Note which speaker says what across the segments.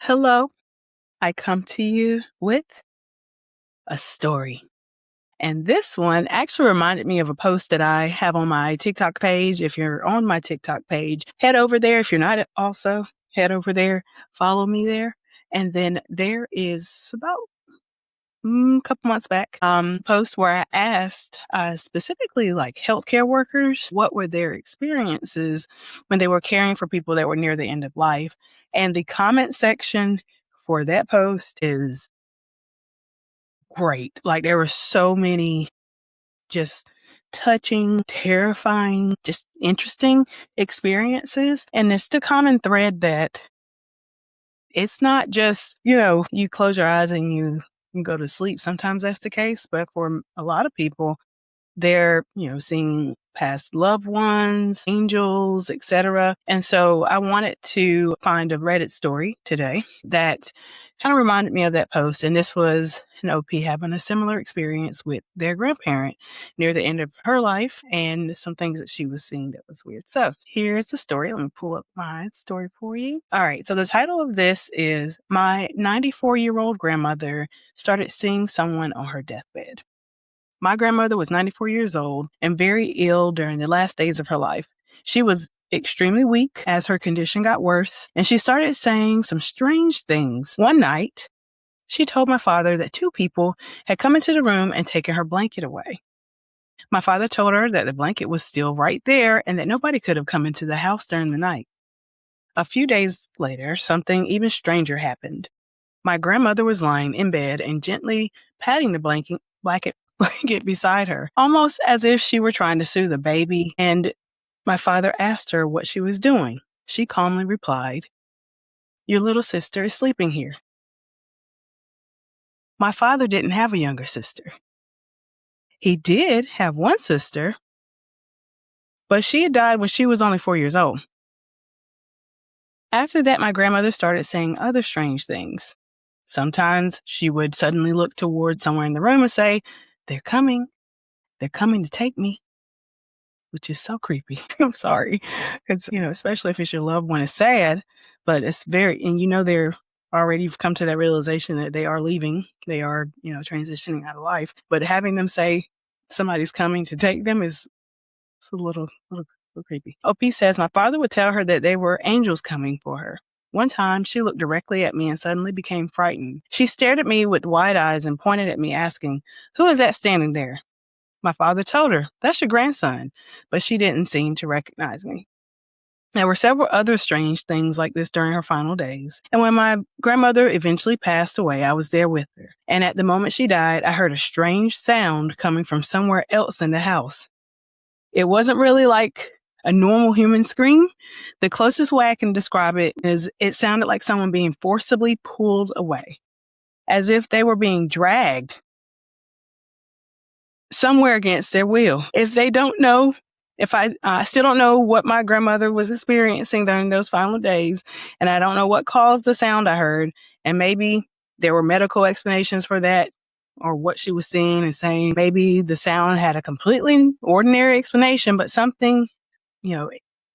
Speaker 1: Hello, I come to you with a story. And this one actually reminded me of a post that I have on my TikTok page. If you're on my TikTok page, head over there. If you're not also, head over there, follow me there. And then there is about a couple months back, post where I asked specifically like healthcare workers, what were their experiences when they were caring for people that were near the end of life. And the comment section for that post is great. Like there were so many just touching, terrifying, just interesting experiences. And it's the common thread that it's not just, you close your eyes and you can go to sleep. Sometimes that's the case, but for a lot of people, they're, seeing past loved ones, angels, etc. And so I wanted to find a Reddit story today that kind of reminded me of that post. And this was an OP having a similar experience with their grandparent near the end of her life and some things that she was seeing that was weird. So here's the story. Let me pull up my story for you. All right. So the title of this is My 94-year-old grandmother started seeing someone on her deathbed. My grandmother was 94 years old and very ill during the last days of her life. She was extremely weak as her condition got worse, and she started saying some strange things. One night, she told my father that two people had come into the room and taken her blanket away. My father told her that the blanket was still right there and that nobody could have come into the house during the night. A few days later, something even stranger happened. My grandmother was lying in bed and gently patting the blanket beside her, almost as if she were trying to soothe the baby, and my father asked her what she was doing. She calmly replied, "Your little sister is sleeping here." My father didn't have a younger sister. He did have one sister, but she had died when she was only 4 years old. After that, my grandmother started saying other strange things. Sometimes she would suddenly look toward somewhere in the room and say, "They're coming. They're coming to take me," which is so creepy. I'm sorry. It's, especially if it's your loved one, is sad, but it's they're already, you've come to that realization that they are leaving. They are, transitioning out of life. But having them say somebody's coming to take them is it's a little creepy. OP says my father would tell her that they were angels coming for her. One time, she looked directly at me and suddenly became frightened. She stared at me with wide eyes and pointed at me, asking, "Who is that standing there?" My father told her, "That's your grandson," but she didn't seem to recognize me. There were several other strange things like this during her final days. And when my grandmother eventually passed away, I was there with her. And at the moment she died, I heard a strange sound coming from somewhere else in the house. It wasn't really like a normal human scream. The closest way I can describe it is it sounded like someone being forcibly pulled away, as if they were being dragged somewhere against their will. If they don't know, if I still don't know what my grandmother was experiencing during those final days, and I don't know what caused the sound I heard, and maybe there were medical explanations for that, or what she was seeing and saying. Maybe the sound had a completely ordinary explanation, but something,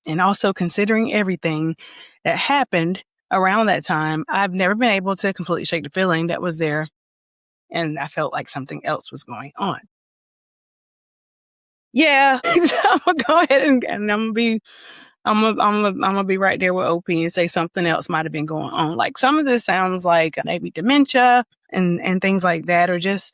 Speaker 1: and also considering everything that happened around that time, I've never been able to completely shake the feeling that was there, and I felt like something else was going on. Yeah, I'm gonna go ahead and I'm gonna be right there with OP and say something else might have been going on. Like some of this sounds like maybe dementia and things like that, or just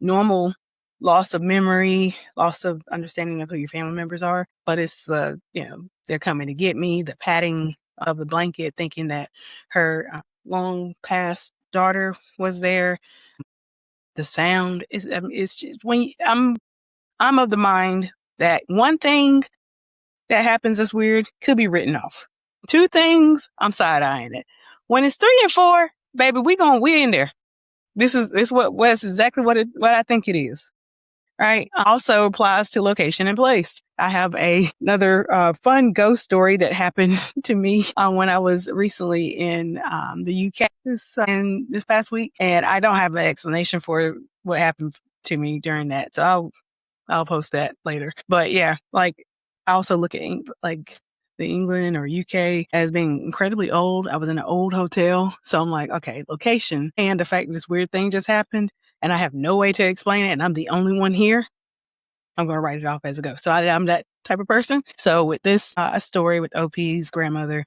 Speaker 1: normal loss of memory, loss of understanding of who your family members are. But it's they're coming to get me, the patting of the blanket, thinking that her long past daughter was there. The sound is it's just I'm of the mind that one thing that happens that's weird could be written off. Two things, I'm side-eyeing it. When it's 3 and 4, baby, we in there. This is what exactly what I think it is. Right? Also applies to location and place. I have another fun ghost story that happened to me when I was recently in the UK this past week, and I don't have an explanation for what happened to me during that. So I'll post that later. But yeah, like I also look at like the England or UK as being incredibly old. I was in an old hotel. So I'm like, okay, location and the fact that this weird thing just happened and I have no way to explain it and I'm the only one here. I'm going to write it off as it goes. So I'm that type of person. So with this story with OP's grandmother,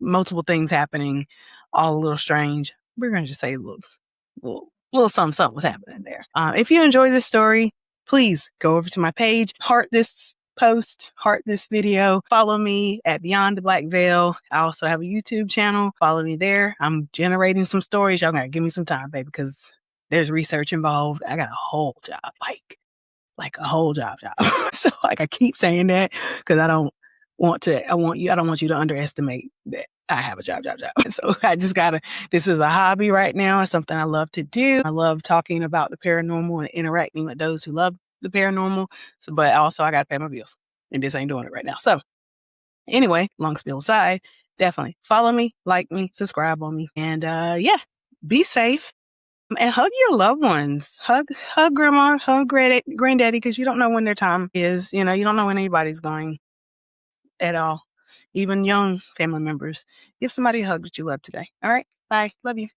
Speaker 1: multiple things happening, all a little strange. We're going to just say a little something was happening there. If you enjoy this story, please go over to my page, heart this post, heart this video, follow me at Beyond the Black Veil. I also have a YouTube channel. Follow me there. I'm generating some stories. Y'all gotta give me some time, baby, because there's research involved. I got a whole job, like a whole job. So like I keep saying that because I don't want you to underestimate that I have a job. So I just this is a hobby right now. It's something I love to do. I love talking about the paranormal and interacting with those who love the paranormal. So, but also I got to pay my bills and this ain't doing it right now. So anyway, long spiel aside, definitely follow me, like me, subscribe on me. And be safe. And hug your loved ones. Hug grandma, hug granddaddy, because you don't know when their time is. You don't know when anybody's going at all. Even young family members. Give somebody a hug that you love today. All right? Bye. Love you.